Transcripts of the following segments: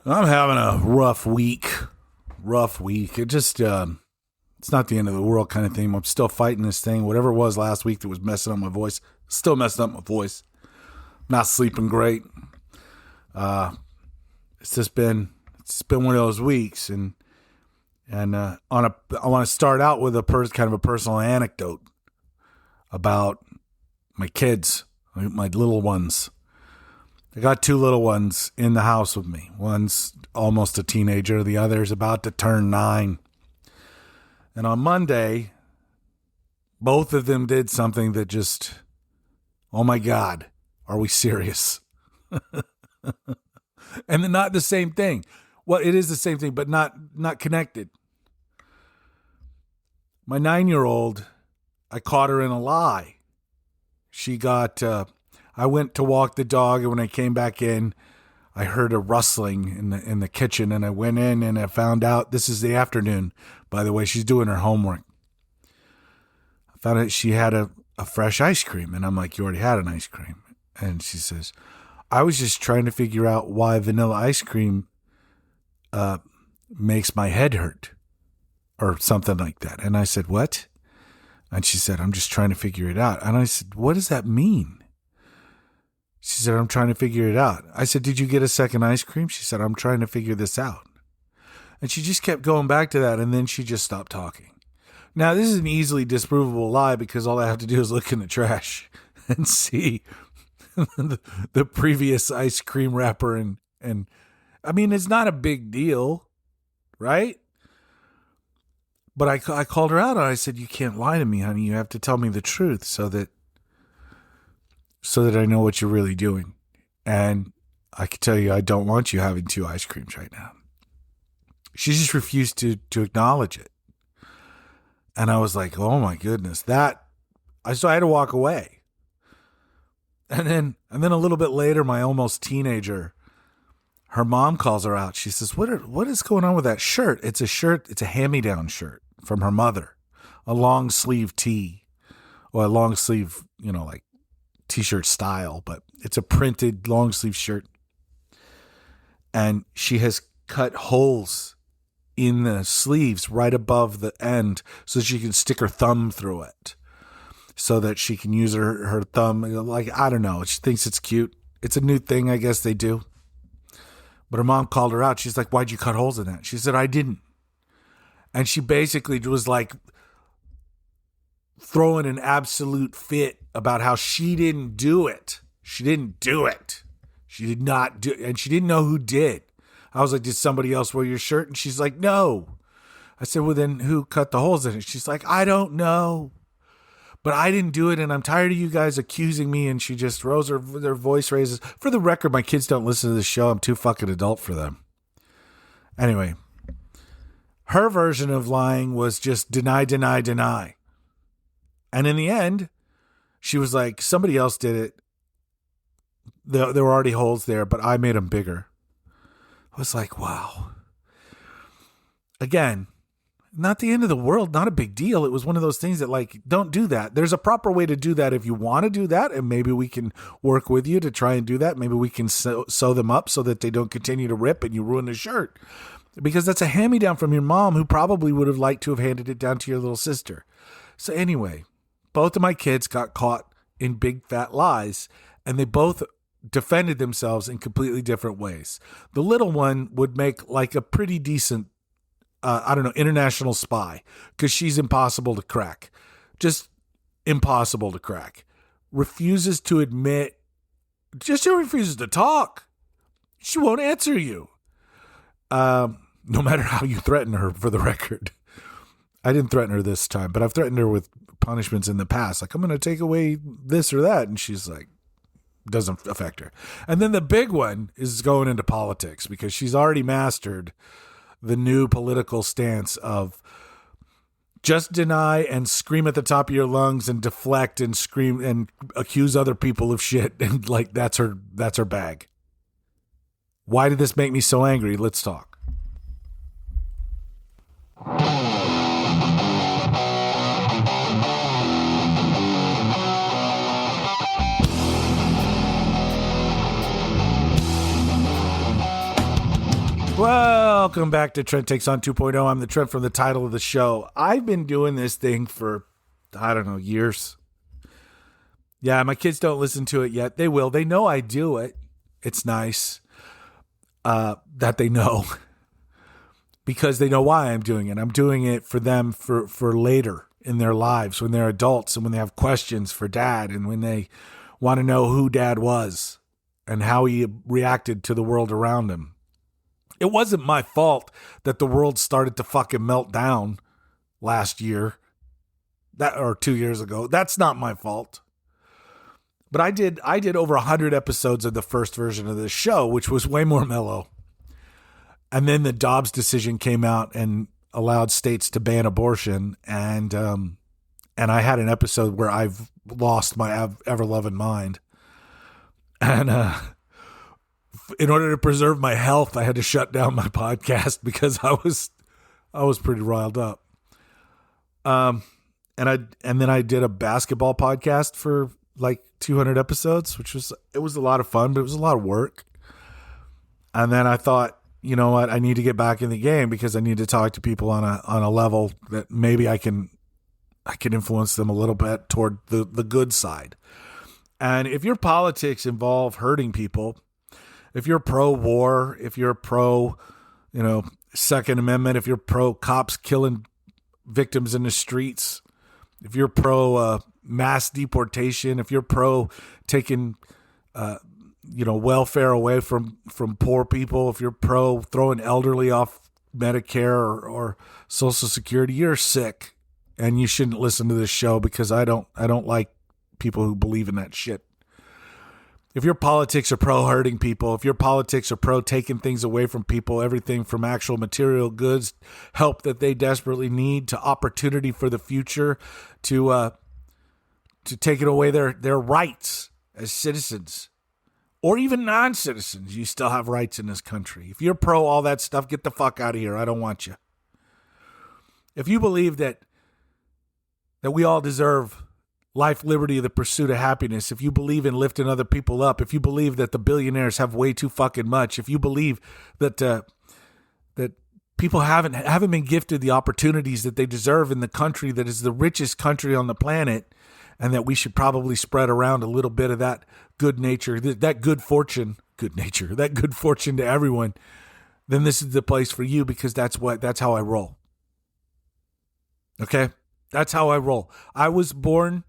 I'm having a rough week. Rough week. It just, it's not the end of the world kind of thing. I'm still fighting this thing. Whatever it was last week that was messing up my voice, still messing up my voice. Not sleeping great. It's been one of those weeks, and I want to start out with kind of a personal anecdote about my kids, my little ones. I got two little ones in the house with me. One's almost a teenager. The other's about to turn 9. And on Monday, both of them did something that just, oh my God, are we serious? And they're not the same thing. Well, it is the same thing, but not connected. My 9-year-old, I caught her in a lie. She got, I went to walk the dog, and when I came back in, I heard a rustling in the kitchen, and I went in and I found out, this is the afternoon, by the way, she's doing her homework. I found out she had a fresh ice cream, and I'm like, you already had an ice cream. And she says, I was just trying to figure out why vanilla ice cream makes my head hurt, or something like that. And I said, what? And she said, I'm just trying to figure it out. And I said, what does that mean? She said, I'm trying to figure it out. I said, did you get a second ice cream? She said, I'm trying to figure this out. And she just kept going back to that, and then she just stopped talking. Now, this is an easily disprovable lie because all I have to do is look in the trash and see the previous ice cream wrapper. And I mean, it's not a big deal, right? But I called her out, and I said, you can't lie to me, honey. You have to tell me the truth so that I know what you're really doing. And I can tell you, I don't want you having 2 ice creams right now. She just refused to acknowledge it. And I was like, oh my goodness, so I had to walk away. And then a little bit later, my almost teenager, her mom calls her out. She says, what is going on with that shirt? It's a hand-me-down shirt from her mother, a long sleeve tee, or a long sleeve, like t-shirt style, but it's a printed long sleeve shirt. And she has cut holes in the sleeves right above the end so she can stick her thumb through it so that she can use her thumb. Like, I don't know. She thinks it's cute. It's a new thing, I guess they do. But her mom called her out. She's like, why'd you cut holes in that? She said, I didn't. And she basically was like throwing an absolute fit about how she didn't do it. She didn't do it. She did not do it. And she didn't know who did. I was like, did somebody else wear your shirt? And she's like, no. I said, well, then who cut the holes in it? She's like, I don't know. But I didn't do it, and I'm tired of you guys accusing me. And she just rose her voice raises. For the record, my kids don't listen to the show. I'm too fucking adult for them. Anyway, her version of lying was just deny, deny, deny. And in the end, she was like, somebody else did it. There were already holes there, but I made them bigger. I was like, wow. Again, not the end of the world, not a big deal. It was one of those things that, like, don't do that. There's a proper way to do that if you want to do that, and maybe we can work with you to try and do that. Maybe we can sew them up so that they don't continue to rip and you ruin the shirt. Because that's a hand-me-down from your mom, who probably would have liked to have handed it down to your little sister. So anyway, both of my kids got caught in big fat lies, and they both defended themselves in completely different ways. The little one would make like a pretty decent, international spy, because she's impossible to crack. Just impossible to crack. Refuses to admit, she refuses to talk. She won't answer you. No matter how you threaten her, for the record. I didn't threaten her this time, but I've threatened her with punishments in the past. Like, I'm going to take away this or that. And she's like, doesn't affect her. And then the big one is going into politics, because she's already mastered the new political stance of just deny and scream at the top of your lungs and deflect and scream and accuse other people of shit. And like, that's her bag. Why did this make me so angry? Let's talk. Welcome back to Trent Takes On 2.0. I'm the Trent from the title of the show. I've been doing this thing for, I don't know, years. Yeah, my kids don't listen to it yet. They will. They know I do it. It's nice that they know because they know why I'm doing it. I'm doing it for them for later in their lives when they're adults and when they have questions for dad and when they want to know who dad was and how he reacted to the world around him. It wasn't my fault that the world started to fucking melt down last year, or 2 years ago. That's not my fault. But I did over 100 episodes of the first version of this show, which was way more mellow. And then the Dobbs decision came out and allowed states to ban abortion, and I had an episode where I've lost my ever-loving mind, and in order to preserve my health, I had to shut down my podcast because I was pretty riled up. And then I did a basketball podcast for like 200 episodes, it was a lot of fun, but it was a lot of work. And then I thought, you know what, I need to get back in the game because I need to talk to people on a level that maybe I can influence them a little bit toward the good side. And if your politics involve hurting people, if you're pro-war, if you're pro, Second Amendment, if you're pro cops killing victims in the streets, if you're pro mass deportation, if you're pro taking welfare away from poor people, if you're pro throwing elderly off Medicare or Social Security, you're sick, and you shouldn't listen to this show because I don't like people who believe in that shit. If your politics are pro hurting people, if your politics are pro taking things away from people, everything from actual material goods, help that they desperately need, to opportunity for the future, to taking away their rights as citizens, or even non-citizens, you still have rights in this country. If you're pro all that stuff, get the fuck out of here. I don't want you. If you believe that we all deserve life, liberty, the pursuit of happiness, if you believe in lifting other people up, if you believe that the billionaires have way too fucking much, if you believe that that people haven't been gifted the opportunities that they deserve in the country that is the richest country on the planet, and that we should probably spread around a little bit of that good nature, that good fortune to everyone, then this is the place for you, because that's how I roll. Okay? That's how I roll. I was born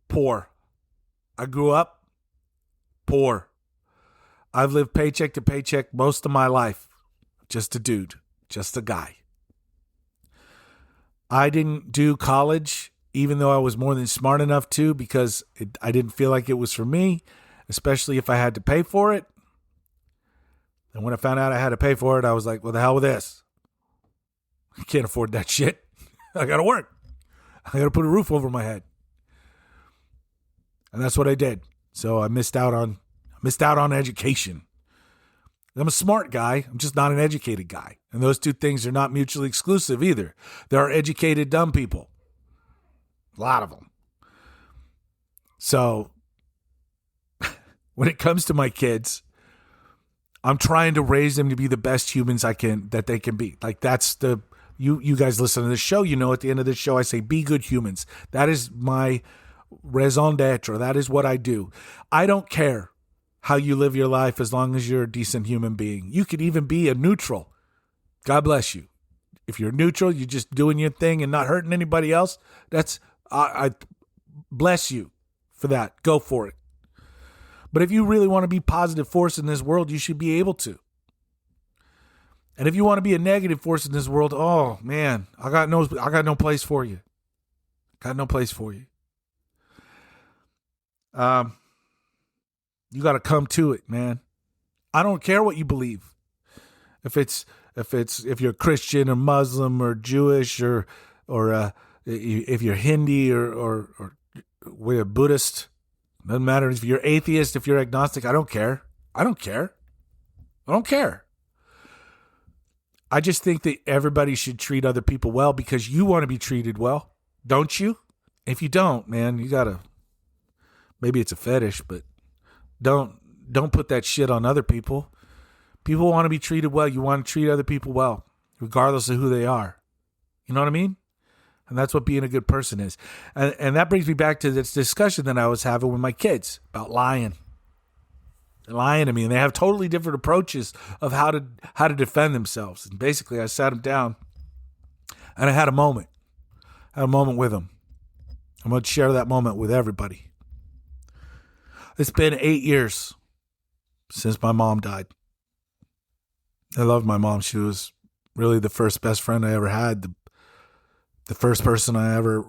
poor. I grew up poor. I've lived paycheck to paycheck most of my life. Just a dude. Just a guy. I didn't do college, even though I was more than smart enough to, because I didn't feel like it was for me, especially if I had to pay for it. And when I found out I had to pay for it, I was like, well, the hell with this. I can't afford that shit. I got to work. I got to put a roof over my head. And that's what I did. So I missed out on education. I'm a smart guy. I'm just not an educated guy. And those two things are not mutually exclusive either. There are educated dumb people. A lot of them. So when it comes to my kids, I'm trying to raise them to be the best humans that they can be. Like, that's you guys listen to this show, at the end of this show, I say, be good humans. That is my raison d'etre. That is what I do. I don't care how you live your life as long as you're a decent human being. You could even be a neutral. God bless you. If you're neutral, you're just doing your thing and not hurting anybody else, I bless you for that. Go for it. But if you really want to be a positive force in this world, you should be able to. And if you want to be a negative force in this world, oh man, I got no place for you. Got no place for you. You got to come to it, man. I don't care what you believe. If you're Christian or Muslim or Jewish or if you're Hindi or we're Buddhist, doesn't matter if you're atheist, if you're agnostic. I don't care. I just think that everybody should treat other people well because you want to be treated well, don't you? If you don't, man, you gotta. Maybe it's a fetish, but don't put that shit on other people. People want to be treated well. You want to treat other people well, regardless of who they are. You know what I mean? And that's what being a good person is. And that brings me back to this discussion that I was having with my kids about lying. They're lying to me, and they have totally different approaches of how to defend themselves. And basically, I sat them down, and I had a moment. I had a moment with them. I'm going to share that moment with everybody. It's been 8 years since my mom died. I loved my mom. She was really the first best friend I ever had. The first person I ever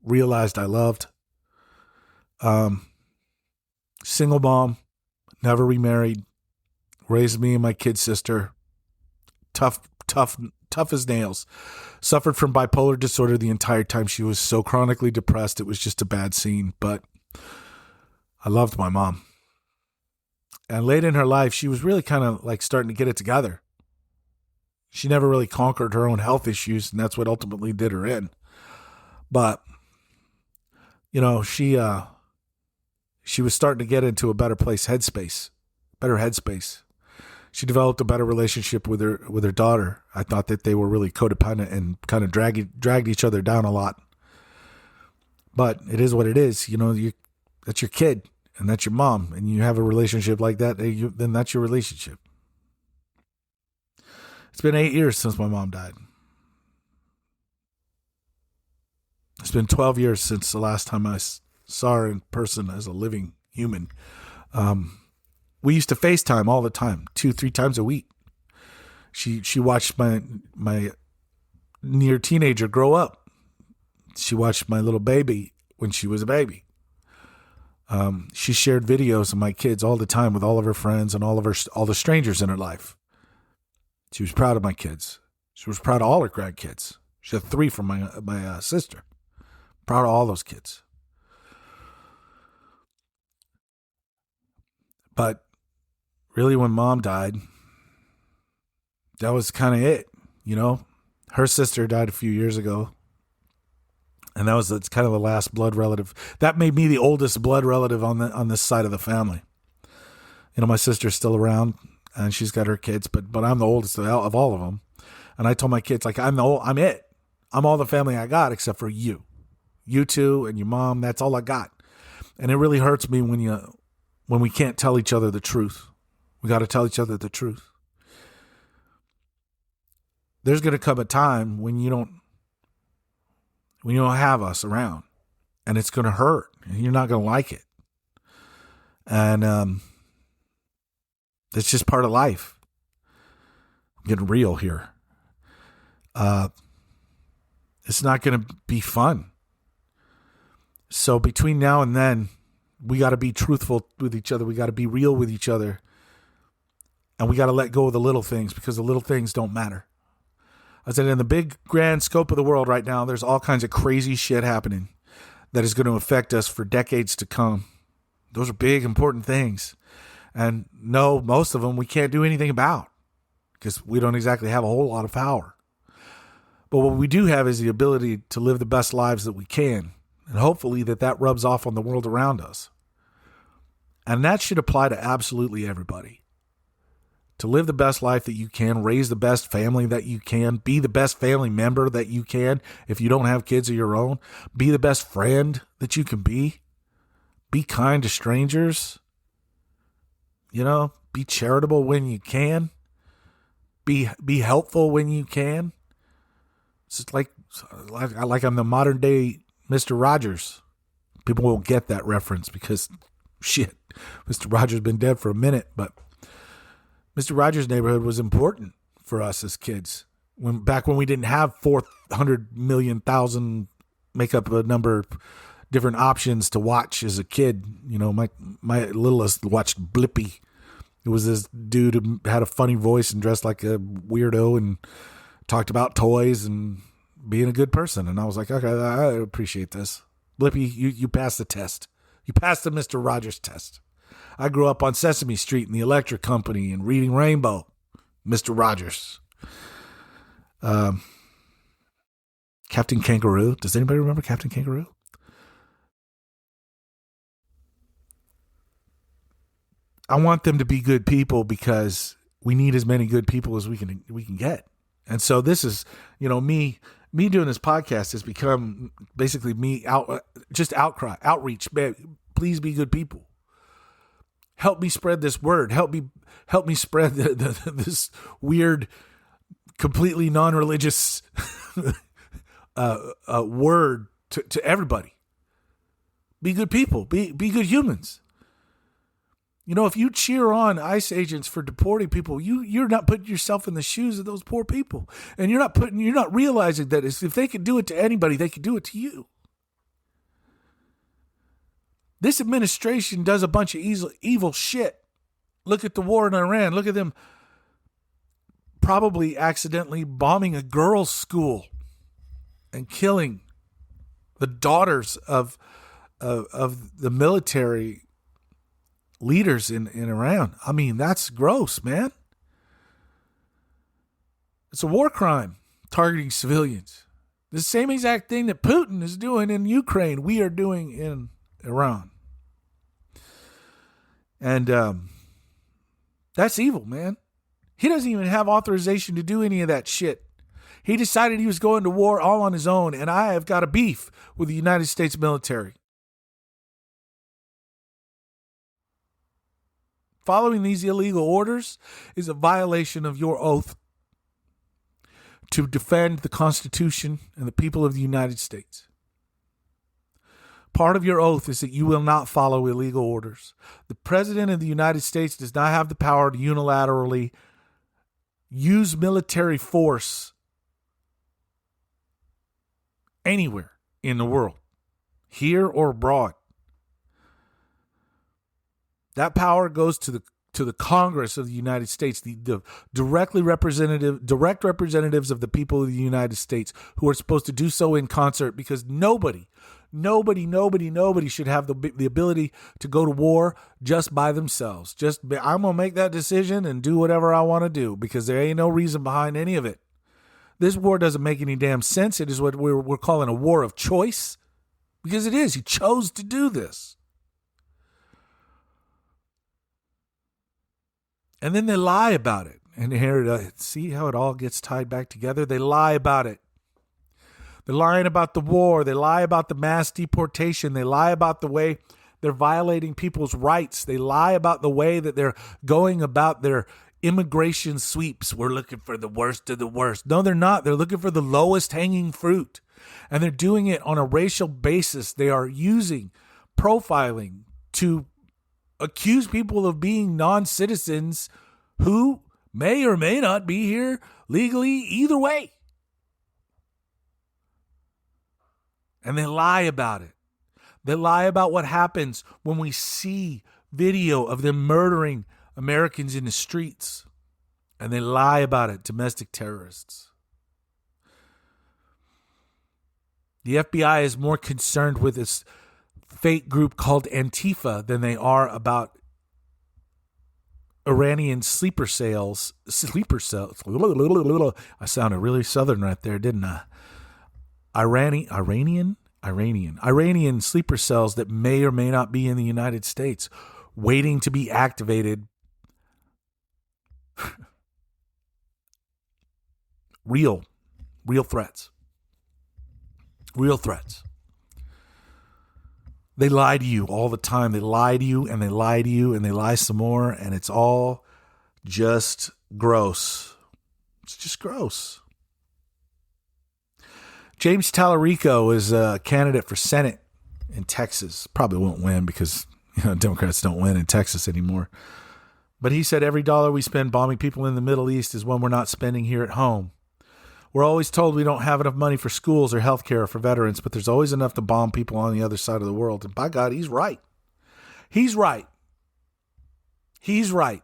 realized I loved. Single mom, never remarried, raised me and my kid sister. Tough as nails. Suffered from bipolar disorder the entire time. She was so chronically depressed. It was just a bad scene, but I loved my mom. And late in her life, she was really kind of starting to get it together. She never really conquered her own health issues, and that's what ultimately did her in. But, she was starting to get into a better headspace. She developed a better relationship with her daughter. I thought that they were really codependent and kind of dragged each other down a lot. But it is what it is. That's your kid. And that's your mom, and you have a relationship like that, then that's your relationship. It's been 8 years since my mom died. It's been 12 years since the last time I saw her in person as a living human. We used to FaceTime all the time, 2-3 times a week. She watched my near teenager grow up. She watched my little baby when she was a baby. She shared videos of my kids all the time with all of her friends and all the strangers in her life. She was proud of my kids. She was proud of all her grandkids. She had 3 from my sister. Proud of all those kids. But really, when mom died, that was kind of it. Her sister died a few years ago. And that's kind of the last blood relative. That made me the oldest blood relative on this side of the family. My sister's still around, and she's got her kids, but I'm the oldest of all of them. And I told my kids, I'm it. I'm all the family I got except for you. You two and your mom, that's all I got. And it really hurts me when we can't tell each other the truth. We got to tell each other the truth. There's going to come a time when you don't have us around, and it's going to hurt, and you're not going to like it. And it's just part of life. I'm getting real here. It's not going to be fun. So between now and then, we got to be truthful with each other. We got to be real with each other. And we got to let go of the little things, because the little things don't matter. I said, in the big grand scope of the world right now, there's all kinds of crazy shit happening that is going to affect us for decades to come. Those are big, important things. And no, most of them we can't do anything about, because we don't exactly have a whole lot of power. But what we do have is the ability to live the best lives that we can. And hopefully that rubs off on the world around us. And that should apply to absolutely everybody. To live the best life that you can, raise the best family that you can, be the best family member that you can if you don't have kids of your own, be the best friend that you can be kind to strangers, be charitable when you can, be helpful when you can. It's just like I'm the modern day Mr. Rogers. People won't get that reference because, shit, Mr. Rogers been dead for a minute, but Mr. Rogers' Neighborhood was important for us as kids. Back when we didn't have 400 million thousand, make up a number of different options to watch as a kid. My littlest watched Blippi. It was this dude who had a funny voice and dressed like a weirdo and talked about toys and being a good person. And I was like, okay, I appreciate this. Blippi, you passed the test. You passed the Mr. Rogers test. I grew up on Sesame Street and the Electric Company and Reading Rainbow. Mr. Rogers. Captain Kangaroo. Does anybody remember Captain Kangaroo? I want them to be good people because we need as many good people as we can get. And so this is, me doing this podcast has become basically me outreach. Please be good people. Help me spread this word. Help me spread this weird, completely non-religious word to everybody. Be good people. Be good humans. If you cheer on ICE agents for deporting people, you're not putting yourself in the shoes of those poor people, and you're not realizing that if they could do it to anybody, they could do it to you. This administration does a bunch of evil shit. Look at the war in Iran. Look at them probably accidentally bombing a girls' school and killing the daughters of the military leaders in Iran. I mean, that's gross, man. It's a war crime targeting civilians. The same exact thing that Putin is doing in Ukraine, we are doing in Iran. And that's evil, man. He doesn't even have authorization to do any of that shit. He decided he was going to war all on his own, and I have got a beef with the United States military. Following these illegal orders is a violation of your oath to defend the Constitution and the people of the United States. Part of your oath is that you will not follow illegal orders. The President of the United States does not have the power to unilaterally use military force anywhere in the world, here or abroad. That power goes to the Congress of the United States, the direct representatives of the people of the United States, who are supposed to do so in concert, because nobody should have the ability to go to war just by themselves. I'm going to make that decision and do whatever I want to do, because there ain't no reason behind any of it. This war doesn't make any damn sense. It is what we're calling a war of choice, because it is. He chose to do this. And then they lie about it. And here, see how it all gets tied back together? They lie about it. They're lying about the war. They lie about the mass deportation. They lie about the way they're violating people's rights. They lie about the way that they're going about their immigration sweeps. We're looking for the worst of the worst. No, they're not. They're looking for the lowest hanging fruit. And they're doing it on a racial basis. They are using profiling to accuse people of being non-citizens who may or may not be here legally either way. And they lie about it. They lie about what happens when we see video of them murdering Americans in the streets. And they lie about it, domestic terrorists. The FBI is more concerned with this fake group called Antifa than they are about Iranian sleeper cells. I sounded really southern right there, didn't I? Iranian sleeper cells that may or may not be in the United States, waiting to be activated. Real threats. Real threats. They lie to you all the time. They lie to you and they lie to you and they lie some more. And it's all just gross. It's just gross. James Tallarico is a candidate for Senate in Texas. Probably won't win because Democrats don't win in Texas anymore. But he said every dollar we spend bombing people in the Middle East is one we're not spending here at home. We're always told we don't have enough money for schools or health care for veterans, but there's always enough to bomb people on the other side of the world. And by God, he's right. He's right. He's right.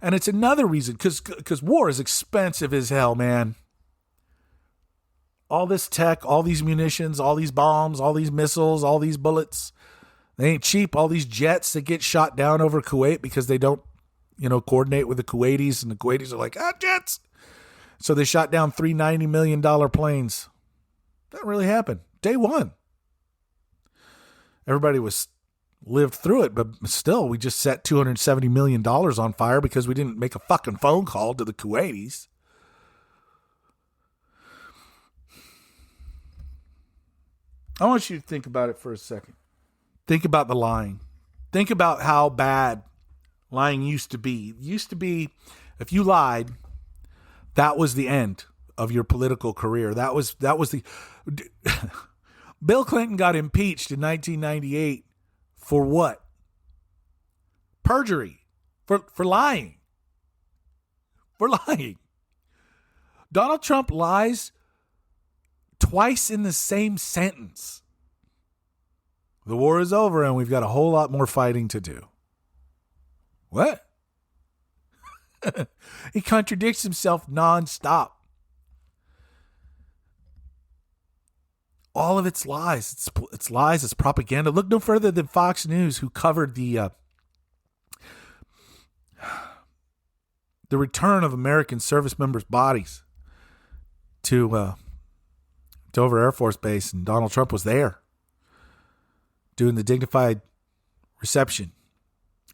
And it's another reason, because war is expensive as hell, man. All this tech, all these munitions, all these bombs, all these missiles, all these bullets, they ain't cheap. All these jets that get shot down over Kuwait because they don't, coordinate with the Kuwaitis, and the Kuwaitis are like, jets. So they shot down three $90 million planes. That really happened. Day one. Everybody was lived through it, but still, we just set $270 million on fire because we didn't make a fucking phone call to the Kuwaitis. I want you to think about it for a second. Think about the lying. Think about how bad lying used to be. It used to be, if you lied, that was the end of your political career. That was the... Bill Clinton got impeached in 1998 for what? Perjury. For lying. For lying. Donald Trump lies twice in the same sentence. The war is over and we've got a whole lot more fighting to do. What? He contradicts himself nonstop. All of it's lies. It's lies. It's propaganda. Look no further than Fox News, who covered the return of American service members' bodies to Dover Air Force Base, and Donald Trump was there doing the dignified reception,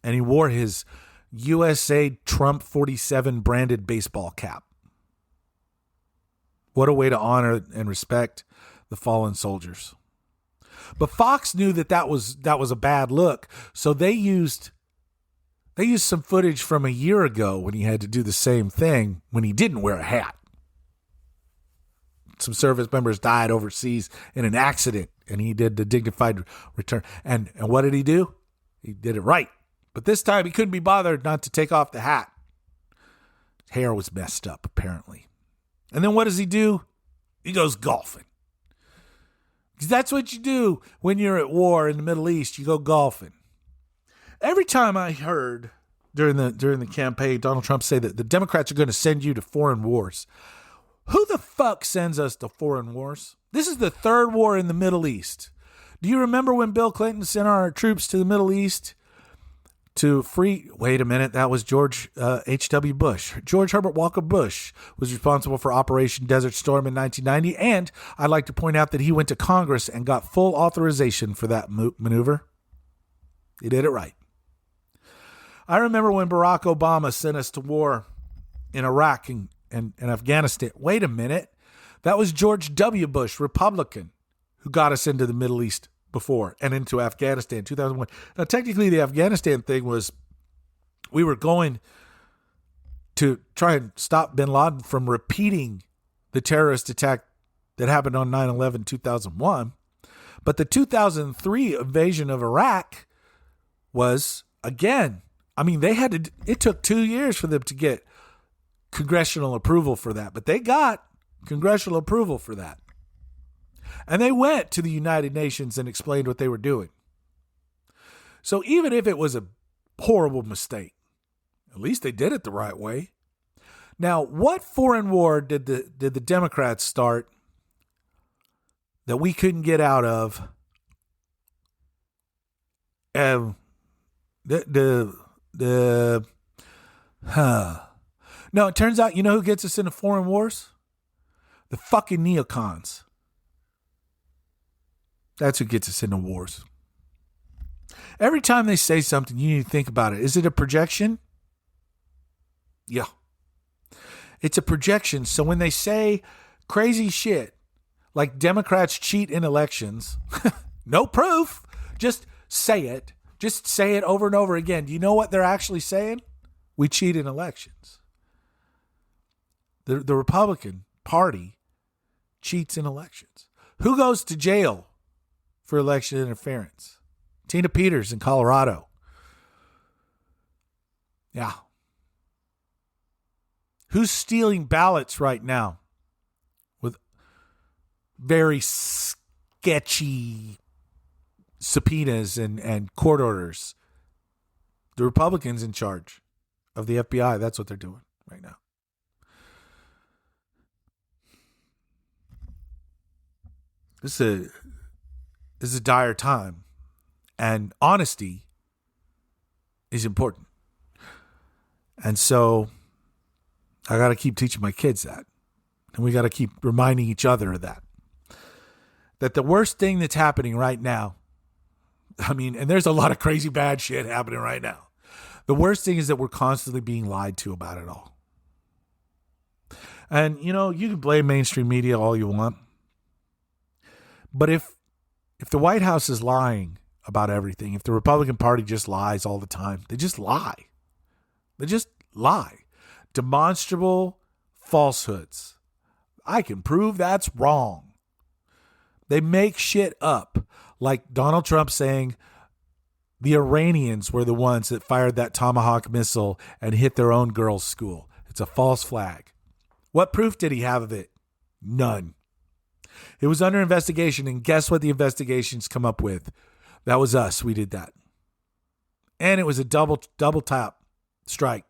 and he wore his USA Trump 47 branded baseball cap. What a way to honor and respect the fallen soldiers. But Fox knew that was a bad look, so they used some footage from a year ago when he had to do the same thing when he didn't wear a hat. Some service members died overseas in an accident, and he did the dignified return. And what did he do? He did it right. But this time he couldn't be bothered not to take off the hat. His hair was messed up, apparently. And then what does he do? He goes golfing. Because that's what you do when you're at war in the Middle East. You go golfing. Every time I heard during the campaign Donald Trump say that the Democrats are going to send you to foreign wars, who the fuck sends us to foreign wars? This is the third war in the Middle East. Do you remember when Bill Clinton sent our troops to the Middle East to free... Wait a minute, that was George H.W. Bush. George Herbert Walker Bush was responsible for Operation Desert Storm in 1990, and I'd like to point out that he went to Congress and got full authorization for that maneuver. He did it right. I remember when Barack Obama sent us to war in Iraq and Afghanistan. Wait a minute. That was George W. Bush, Republican, who got us into the Middle East before and into Afghanistan, 2001. Now, technically, the Afghanistan thing was we were going to try and stop bin Laden from repeating the terrorist attack that happened on 9/11, 2001. But the 2003 invasion of Iraq was, again, I mean, it took 2 years for them to get congressional approval for that, but they got congressional approval for that. And they went to the United Nations and explained what they were doing. So even if it was a horrible mistake, at least they did it the right way. Now, what foreign war did the Democrats start that we couldn't get out of? No, it turns out, you know who gets us into foreign wars? The fucking neocons. That's who gets us into wars. Every time they say something, you need to think about it. Is it a projection? Yeah. It's a projection. So when they say crazy shit, like Democrats cheat in elections, no proof, just say it. Just say it over and over again. Do you know what they're actually saying? We cheat in elections. The Republican Party cheats in elections. Who goes to jail for election interference? Tina Peters in Colorado. Yeah. Who's stealing ballots right now with very sketchy subpoenas and court orders? The Republicans in charge of the FBI. That's what they're doing right now. This is a dire time, and honesty is important. And so I got to keep teaching my kids that. And we got to keep reminding each other of that. That the worst thing that's happening right now I mean, and there's a lot of crazy bad shit happening right now. The worst thing is that we're constantly being lied to about it all. And, you can blame mainstream media all you want. But if the White House is lying about everything, if the Republican Party just lies all the time, they just lie. They just lie. Demonstrable falsehoods. I can prove that's wrong. They make shit up. Like Donald Trump saying the Iranians were the ones that fired that Tomahawk missile and hit their own girls' school. It's a false flag. What proof did he have of it? None. It was under investigation, and guess what the investigations come up with? That was us. We did that. And it was a double tap strike.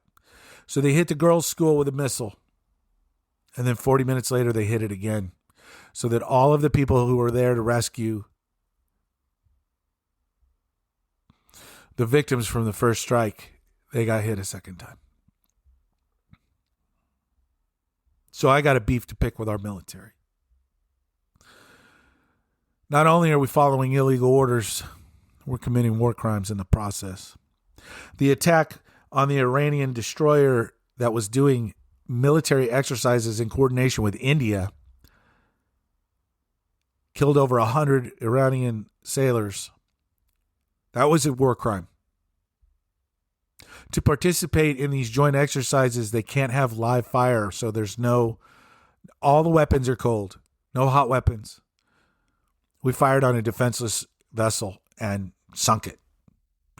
So they hit the girls' school with a missile. And then 40 minutes later, they hit it again. So that all of the people who were there to rescue the victims from the first strike, they got hit a second time. So I got a beef to pick with our military. Not only are we following illegal orders, we're committing war crimes in the process. The attack on the Iranian destroyer that was doing military exercises in coordination with India killed over 100 Iranian sailors. That was a war crime. To participate in these joint exercises, they can't have live fire, so all the weapons are cold. No hot weapons. We fired on a defenseless vessel and sunk it.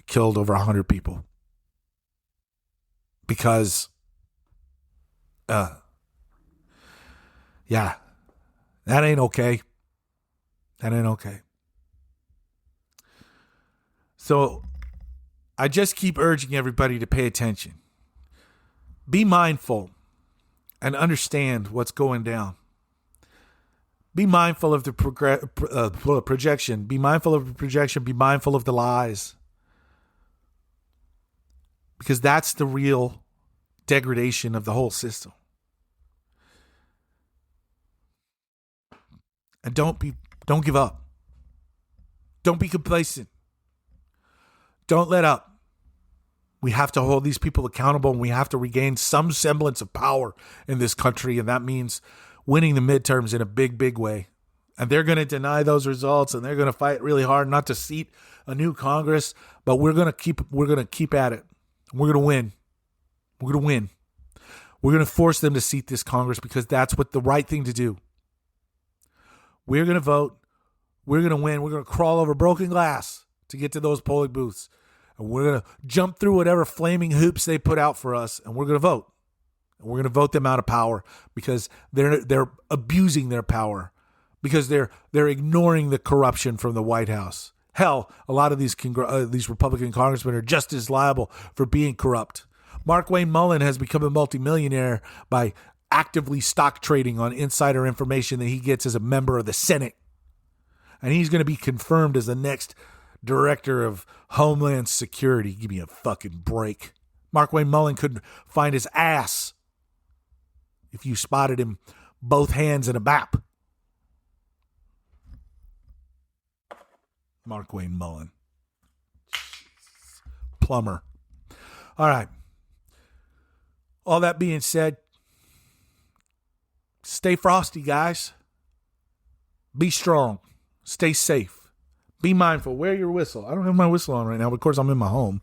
Killed over 100 people. Because, that ain't okay. That ain't okay. So, I just keep urging everybody to pay attention. Be mindful and understand what's going down. Be mindful of the projection. Be mindful of the projection. Be mindful of the lies. Because that's the real degradation of the whole system. And don't give up. Don't be complacent. Don't let up. We have to hold these people accountable, and we have to regain some semblance of power in this country, and that means winning the midterms in a big, big way. And they're going to deny those results, and they're going to fight really hard not to seat a new Congress, but we're going to keep at it. We're going to win. We're going to win. We're going to force them to seat this Congress because that's what the right thing to do. We're going to vote. We're going to win. We're going to crawl over broken glass to get to those polling booths. And we're going to jump through whatever flaming hoops they put out for us, and we're going to vote. And we're going to vote them out of power because they're abusing their power, because they're ignoring the corruption from the White House. Hell, a lot of these Republican congressmen are just as liable for being corrupt. Mark Wayne Mullen has become a multimillionaire by actively stock trading on insider information that he gets as a member of the Senate. And he's going to be confirmed as the next director of Homeland Security. Give me a fucking break. Mark Wayne Mullen couldn't find his ass if you spotted him both hands in a map. Mark Wayne Mullen. Plumber. All right. All that being said, stay frosty, guys. Be strong. Stay safe. Be mindful. Wear your whistle. I don't have my whistle on right now, but of course I'm in my home.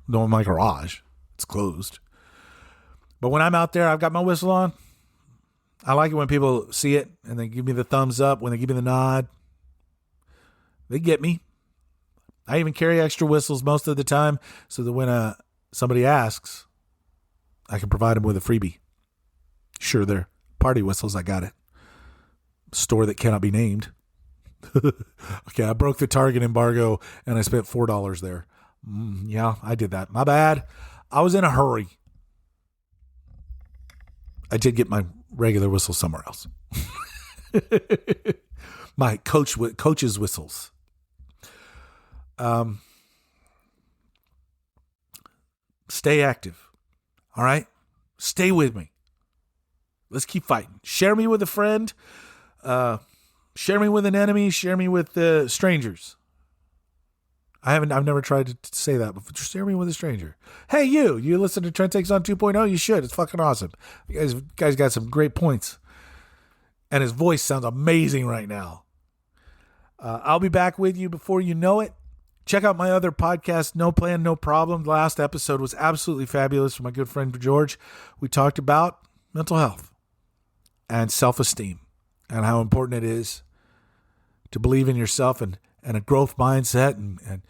I'm in my garage. It's closed. But when I'm out there, I've got my whistle on. I like it when people see it and they give me the thumbs up, when they give me the nod. They get me. I even carry extra whistles most of the time so that when somebody asks, I can provide them with a freebie. Sure, they're party whistles. I got it. Store that cannot be named. Okay, I broke the Target embargo and I spent $4 there. Yeah, I did that. My bad. I was in a hurry. I did get my regular whistle somewhere else. My coach's whistles. Stay active. All right? Stay with me. Let's keep fighting. Share me with a friend. Share me with an enemy. Share me with strangers. I've never tried to say that before. Just sharing with a stranger. Hey, you listen to Trent Takes On 2.0? You should. It's fucking awesome. You guys got some great points. And his voice sounds amazing right now. I'll be back with you before you know it. Check out my other podcast, No Plan, No Problem. The last episode was absolutely fabulous with my good friend George. We talked about mental health and self-esteem and how important it is to believe in yourself and a growth mindset and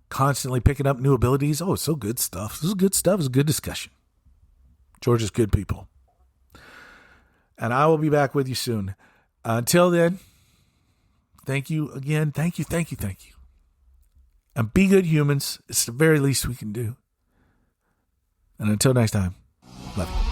constantly picking up new abilities. Oh, it's so good stuff. This is good stuff. It's a good discussion. George is good people. And I will be back with you soon. Until then, thank you again. Thank you. And be good humans. It's the very least we can do. And until next time, love you.